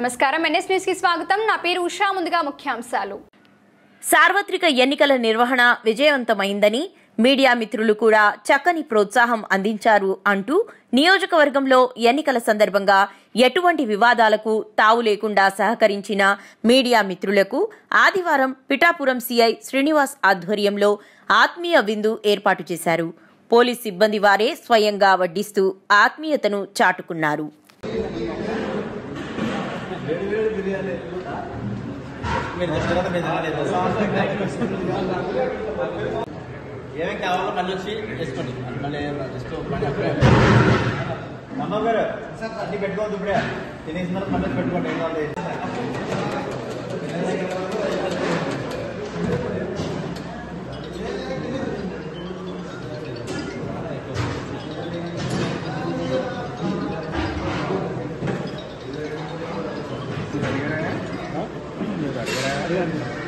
నమస్కారం NS news కి స్వాగతం నా పేరు ఉషా ముందుగా ముఖ్యాంశాలు సార్వత్రిక ఎన్నికల నిర్వహణ విజయవంతమైందని మీడియా మిత్రులు కూడా చక్కని ప్రోత్సాహం అందించారు అంటూ నియోజకవర్గంలో ఎన్నికల సందర్భంగా ఎటువంటి వివాదాలకు తావు లేకుండా సహకరించిన మీడియా మిత్రులకు ఆదివారం పిఠాపురం సిఐ శ్రీనివాస్ ఆధ్వర్యంలో ఆత్మీయ విందు ఏర్పాటు చేశారు. పోలీస్ సిబ్బంది వారే స్వయంగా వడ్డిస్తూ ఆత్మీయతను చాటుకున్నారు. ఏమేమి కావాలో మళ్ళీ వచ్చి చేసుకోండి. మళ్ళీ అమ్మ గారు అన్ని పెట్టుకోవద్దు. ఇప్పుడే తినేసిన తర్వాత మళ్ళీ పెట్టుకోండి. ఏం కావాలి అడిగారా